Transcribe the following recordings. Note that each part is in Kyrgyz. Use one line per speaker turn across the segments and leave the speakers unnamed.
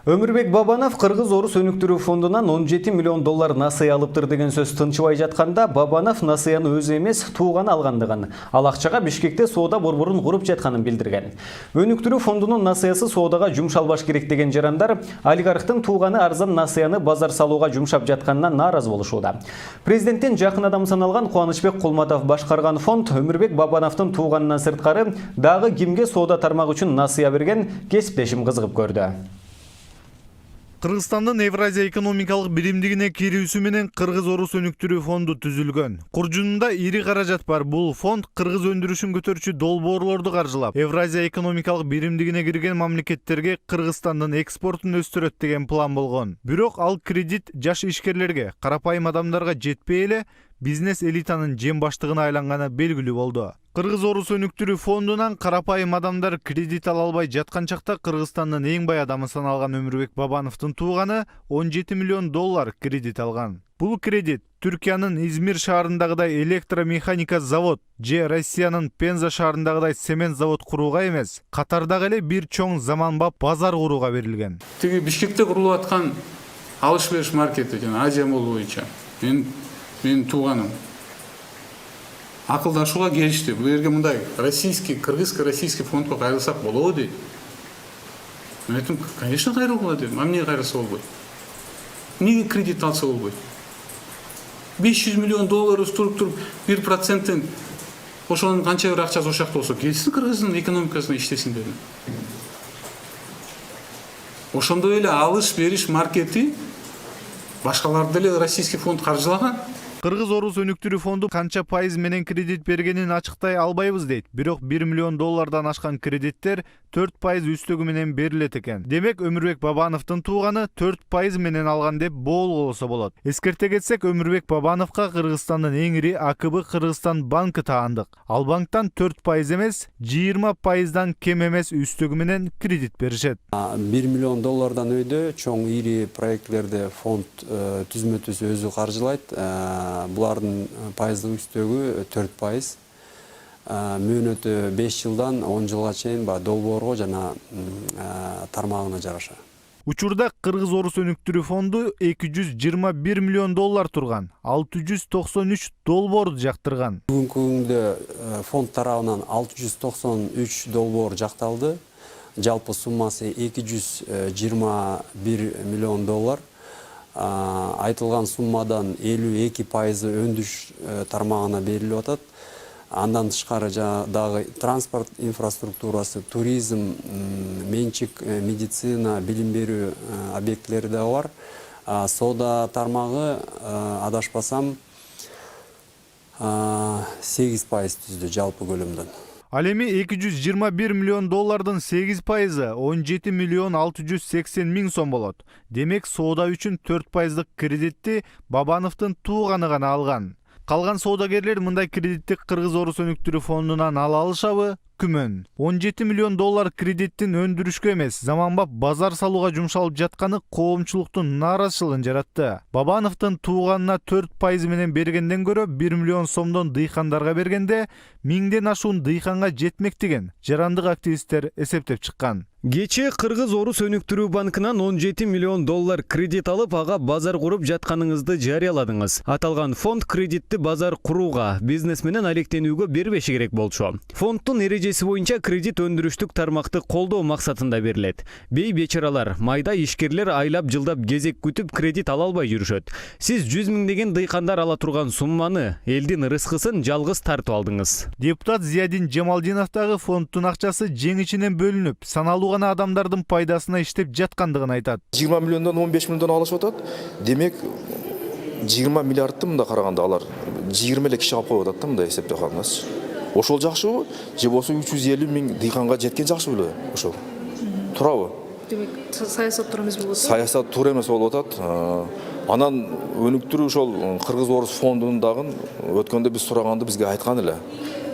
Өмүрбек Бабанов Кыргыз Орус өнүктүрүү фондунан 17 миллион доллар насыя алыптыр деген сөз тынчыбай жатканда, Бабанов насыяны өзү эмес, тууганы алгандыгын, ал акчага Бишкекте соода борборун куруп жатканын билдирген. Өнүктүрүү фондунун насыясы соодага жумшалбаш керек деген жарандар олигархтын тууганы арзан насыяны базар салууга жумшап жатканынан нааразы болушууда. Президенттен жакын адам саналган Кубанычбек Кулматов башкарган фонд Өмүрбек Бабановдун тууганынан сырткары дагы кимге соода тармагы үчүн насыя берген кесиптешим кызыгып көрдү.
Кыргызстандын Евразия экономикалык биримдигине кирүүсү менен Кыргыз Орус өнүктүрүү фонду түзүлгөн. Куржунунда ири каражат бар. Бул фонд кыргыз өндүрүшүн көтөрүүчү долбоорлорду каржылап, Евразия экономикалык биримдигине кирген мамлекеттерге Кыргызстандын экспортун өстүрөт деген план болгон. Бирок ал кредит жаш ишкерлерге, карапайым адамдарга жетпей эле бизнес элитанын жем баштыгына айланганы белгилүү болду. Кыргыз Орус өнүктүрүү фондунан карапайым адамдар кредит ала албай жаткан чакта Кыргызстандын эң бай адамы саналган Өмүрбек Бабановдун тууганы 17 миллион доллар кредит алган. Бул кредит Түркиянын Измир шаарындагыдай электромеханика завод же Россиянын Пенза шаарындагыдай цемент завод курууга эмес, катардагы эле бир чоң заманбап базар курууга берилген.
Тиги Бишкекте курулуп аткан алыш бериш маркети жана Азия молл боюнча менин тууганым акылдашууга келишти. Бул жерге мындай кыргызско-российский фондко кайрылсак болобу дейт. Мен айттым, конечно, кайрылгыла дедим. А эмнеге кайрылса болбойт? Эмнеге кредит алса болбойт? 500 миллион доллар туруп 1%-тен ошонун канча бир акчасы ошол жакта болсо келсин Кыргыздын экономикасына иштесин дедим. Ошондой эле алыш бериш маркети башкаларды деле российский фонд каржылаган.
Кыргыз Орус өнүктүрүү фонду канча пайыз менен кредит бергенин ачыктай албайбыз дейт. Бирок 1 миллион доллардан ашкан кредиттер 4% үстөгү менен берилет экен. Демек Өмүрбек Бабановдун тууганы 4% менен алган деп болголосо болот. Эскерте кетсек, Өмүрбек Бабановго Кыргызстандын эң ири АКБ Кыргызстан банкы таандык. Ал банктан 4% эмес, 20%дан кем эмес үстөгү менен кредит беришет.
1 миллион доллардан өйдө чоң ири проектлерди фонд түзмө-түз өзү каржылайт. Булардын пайыздык үстөгү 4%. Мөөнөтү 5 жылдан 10 жылга чейин долбоорго жана тармагына жараша.
Учурда Кыргыз Орус өнүктүрүү фонду 221 миллион доллар турган, 693 долбоорду жактырган.
Бүгүнкү күндө фонд тарабынан 693 долбоор жакталды. Жалпы суммасы 221 миллион доллар. Айтылган суммадан 52% өндүрүш тармагына берилип атат. Андан тышкары дагы транспорт инфраструктурасы, туризм, менчик, медицина, билим берүү объекттери да бар. Соода тармагы адашпасам 8% түздү жалпы көлөмдөн.
Ал эми 221 миллион доллардын 8% 17 миллион 680 миң сом болот. Демек соода үчүн 4%дык кредитти Бабановдун тууганы гана алган. Калган соодагерлер мындай кредитти Кыргыз Орус өнүктүрүү фондунан ала алышабы? Күмөн. 17 миллион доллар кредиттин өндүрүшкө эмес, заманбап базар салууга жумшалып жатканы коомчулуктун нааразычылыгын жаратты. Бабановдун тууганына 4% менен бергенден көрө 1 миллион сомдон дыйкандарга бергенде 1000ден ашуун дыйканга жетмек деген жарандык активисттер эсептеп чыккан.
Кечээ Кыргыз Орус өнүктүрүү банкынан 17 миллион доллар кредит алып, ага базар куруп жатканыңызды жарыяладыңыз. Аталган фонд кредитти базар курууга, бизнес менен алектенүүгө бербеши керек болчу. Фонддун эрежеси боюнча кредит өндүрүштүк тармакты колдоо максатында берилет. Бей бечаралар, майда ишкерлер айлап жылдап кезек күтүп кредит ала албай жүрүшөт. Сиз 100 миңдеген дыйкандар ала турган сумманы, элдин рызкысын жалгыз тартып алдыңыз.
Депутат Зиядин Жамалдиновдагы фонддун акчасы жең ичинен бөлүнүп, саналуу гана адамдардын пайдасына иштеп жаткандыгын айтат.
20 миллиондон 15 миллиондон алышып атат. Демек 20 миллиардты мында караганда алар 20 эле киши алып коюп атат да, мында эсептеп калыңыз. Ошол жакшыбы? Же болсо 350 миң дыйканга жеткен жакшы беле ошол? Турабы?
Демек саясат туура эмес болуп атат.
Саясат туура эмес болуп атат. Анан өнүктүрүү ошол Кыргыз Орус фондунун дагы өткөндө биз сураганды бизге айткан эле.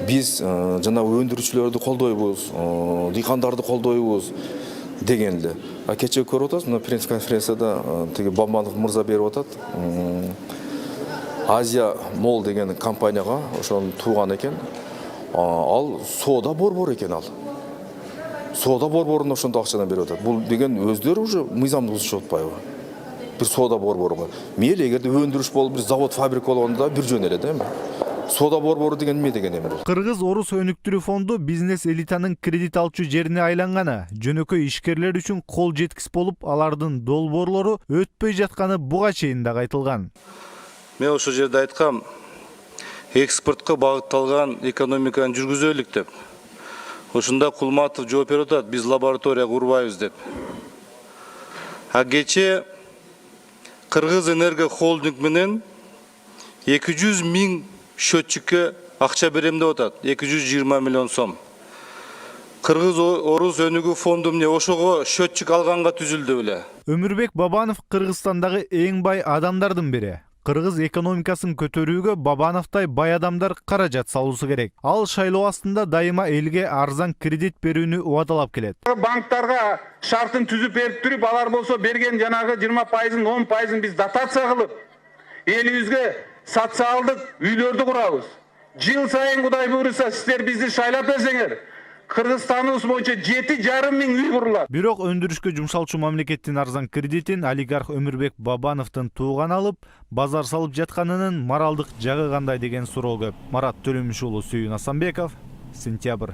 Биз жана өндүрүүчүлөрдү колдойбуз, дыйкандарды колдойбуз деген эле. Кечээ көрүп атасыз, мына пресс-конференцияда тиги Бабанов мырза берип атат. Азия молл деген компанияга ошонун тууган экен. Ал соода борбор экен ал. соода борборунда ошондой акчадан берип атат. Бул деген өздөрү уже мыйзамды бузушуп атпайбы? Бир соода борбору. Мейли эгерде өндүрүш болуп бир завод, фабрика болгондо бир жөн эле да эми. Соода борбору деген эмне деген эми бул?
Кыргыз Орус өнүктүрүү фонду бизнес элитанын кредит алчу жерине айланганы, жөнөкөй ишкерлер үчүн кол жеткис болуп, алардын долбоорлору өтпөй жатканы буга чейин да айтылган.
Мен ошол жерде айткам, экспортко багытталган экономиканы жүргүзөлүк деп. Ошондо Кулматов жооп берип атат, биз лаборатория курбайбыз деп. А кечээ Кыргыз Энерго холдинг менен 200 миң счетчикке акча берем деп атат, 220 миллион сом. Кыргыз Орус өнүгүү фонду эмне ошого счетчик алганга түзүлдү беле.
Өмүрбек Бабанов Кыргызстандагы эң бай адамдардын бири. Кыргыз экономикасын көтөрүүгө Бабановтай бай адамдар каражат салуусу керек. Ал шайлоо астында дайыма элге арзан кредит берүүнү убадалап келет.
Банктарга шартын түзүп берип туруп, алар болсо берген жанагы 20%, 10% биз дотация кылып, элибизге социалдык үйлөрдү курабыз. Жыл сайын Кудай буйруса сиздер бизди шайлап берсеңер, Кыргызстаныбыз боюнча 7,5 миң үй курулат.
Бирок өндүрүшкө жумшалчу мамлекеттин арзан кредитин олигарх Өмүрбек Бабановдун тууганы алып, базар салып жатканынын моралдык жагы кандай деген суроо көп. Марат Төлөмүш уулу, Сүйүн Асанбеков, Сентябрь.